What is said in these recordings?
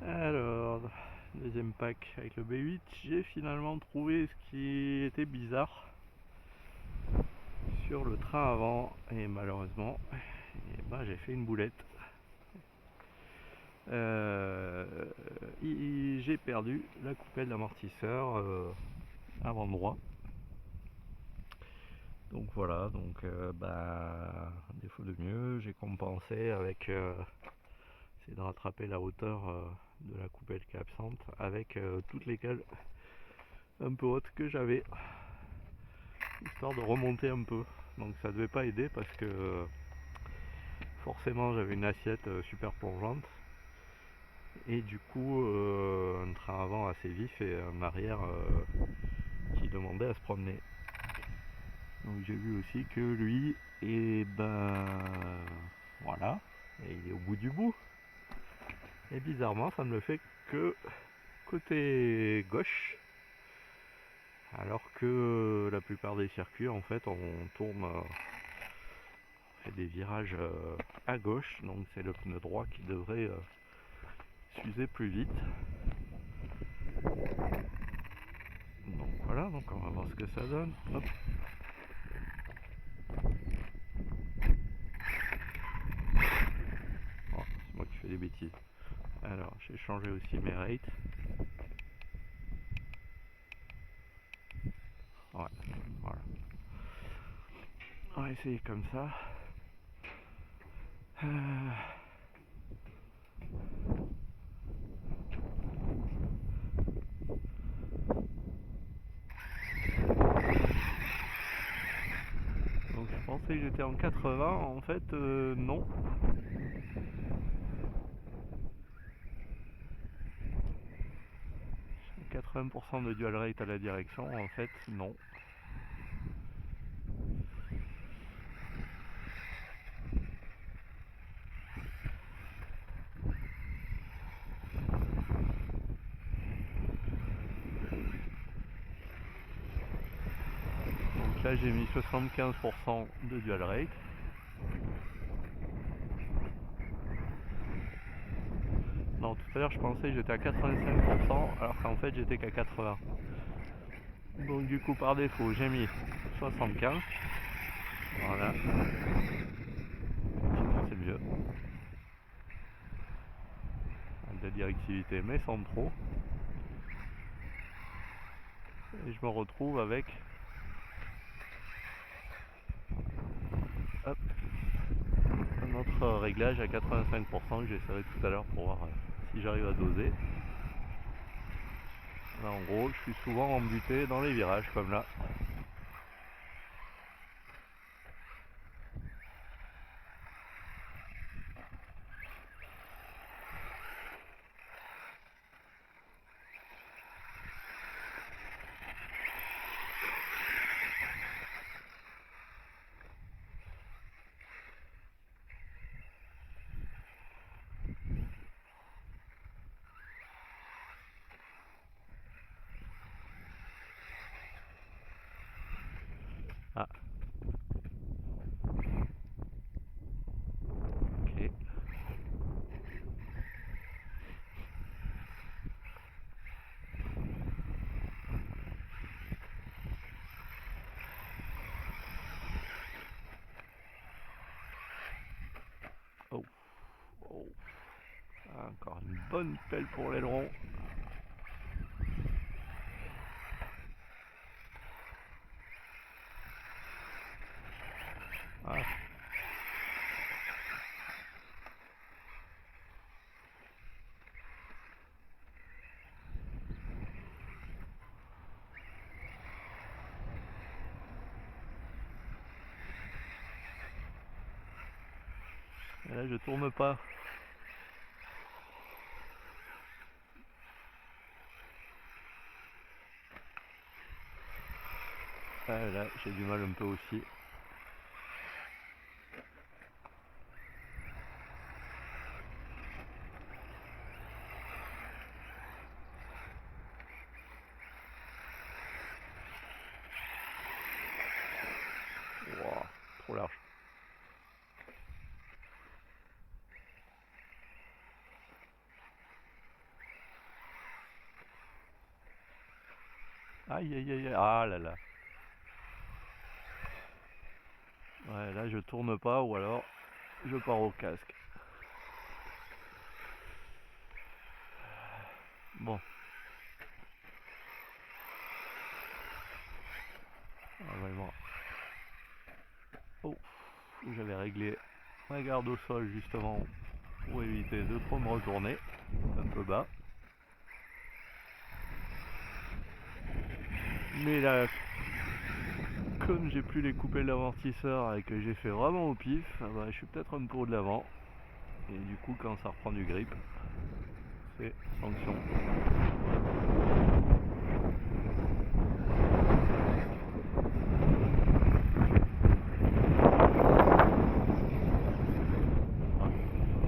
Alors, deuxième pack avec le B8, j'ai finalement trouvé ce qui était bizarre sur le train avant et malheureusement j'ai fait une boulette. J'ai perdu la coupelle d'amortisseur avant droit. Donc voilà, défaut de mieux, j'ai compensé avec essayer de rattraper la hauteur de la coupelle qui est absente avec toutes les cales un peu hautes que j'avais, histoire de remonter un peu. Donc ça devait pas aider parce que forcément j'avais une assiette super plongeante et du coup un train avant assez vif et un arrière qui demandait à se promener. Donc j'ai vu aussi que lui, et voilà, et il est au bout du bout. Et bizarrement ça ne le fait que côté gauche. Alors que la plupart des circuits en fait on tourne, on fait des virages à gauche, donc c'est le pneu droit qui devrait s'user plus vite. Donc voilà, donc on va voir ce que ça donne. Hop. Oh, c'est moi qui fais des bêtises. Alors j'ai changé aussi mes rates. Ouais, voilà. On va essayer comme ça. Donc je pensais que j'étais en 80, en fait non. 80% de dual rate à la direction, en fait non. Donc là j'ai mis 75% de dual rate. Non, tout à l'heure je pensais que j'étais à 85% alors qu'en fait j'étais qu'à 80. Donc du coup par défaut j'ai mis 75. Voilà. Sinon c'est mieux. De la directivité mais sans trop. Et je me retrouve avec hop, un autre réglage à 85% que j'essaierai tout à l'heure pour voir si j'arrive à doser. Là en gros je suis souvent embuté dans les virages comme là. Ah, ok. Oh, oh. Encore une bonne pelle pour l'aileron. Ah. Et là je tourne pas. Ah, là j'ai du mal un peu aussi. Wow, trop large. Aïe aïe aïe, ah là là. Ouais, là je tourne pas ou alors je pars au casque. Bon. Normalement. Oh, j'avais réglé ma garde au sol justement pour éviter de trop me retourner un peu bas. Mais là, comme j'ai plus les coupelles d'amortisseur et que j'ai fait vraiment au pif, bah, je suis peut-être un peu de l'avant. Et du coup, quand ça reprend du grip, c'est sanction.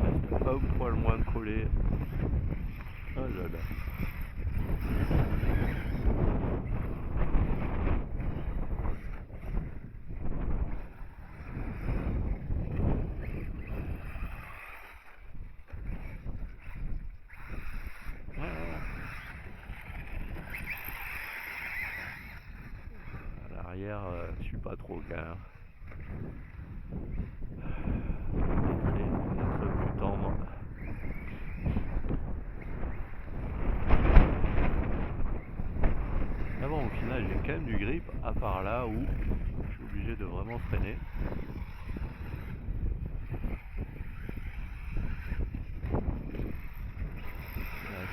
Reste un poil moins collé. Oh là là. À l'arrière, je suis pas trop gain. C'est plus tendre. Ah bon, au final, j'ai quand même du grip, à part là où je suis obligé de vraiment freiner.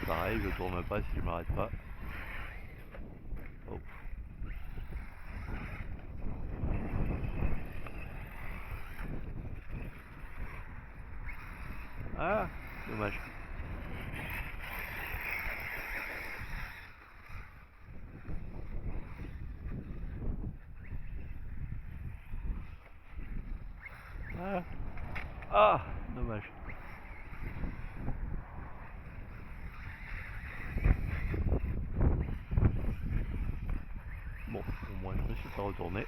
C'est pareil, je tourne pas si je m'arrête pas. Oh. Ah, dommage. Ah, ah, dommage. Bon, au moins je me suis pas retourné.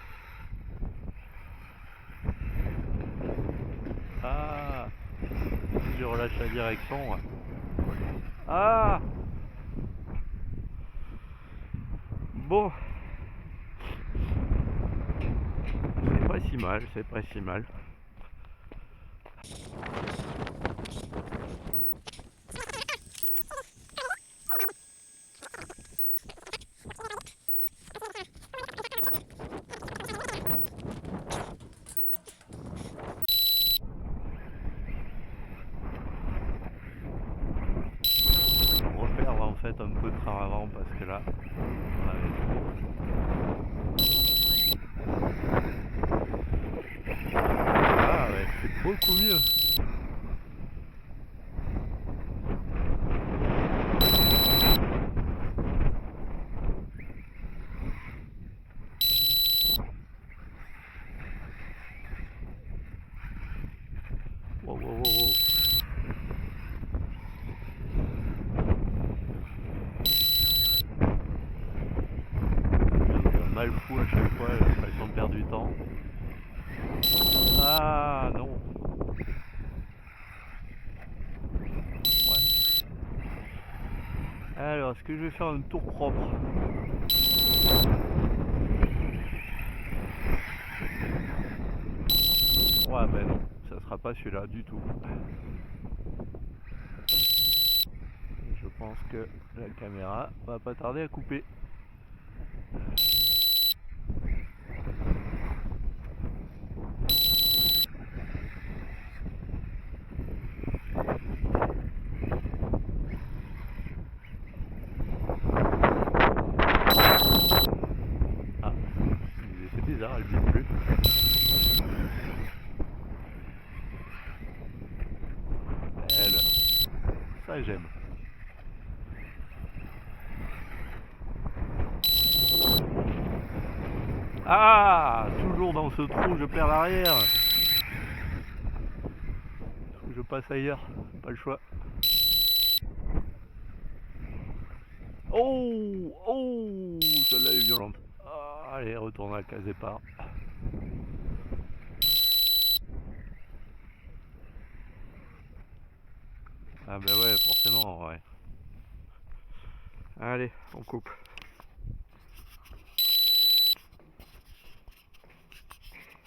Ah, je relâche la direction. Ouais. Ah, bon, c'est pas si mal, c'est pas si mal. Refaire en fait un peu de train avant parce que là, ah ouais, c'est beaucoup mieux. Wow, wow, wow, wow. J'ai un mal fou à chaque fois, j'ai l'impression de perdre du temps. Ah non. Ouais. Alors, est-ce que je vais faire un tour propre? Ouais, ben non, ça sera pas celui-là du tout. Je pense que la caméra va pas tarder à couper. Ah, c'est bizarre, elle bip plus. Elle, ça j'aime. Ah, toujours dans ce trou, je perds l'arrière. Faut que je passe ailleurs, pas le choix. Oh, oh, celle-là est violente. Ah, allez, retourne à la case départ. Ah bah ouais, forcément, ouais. Allez, on coupe.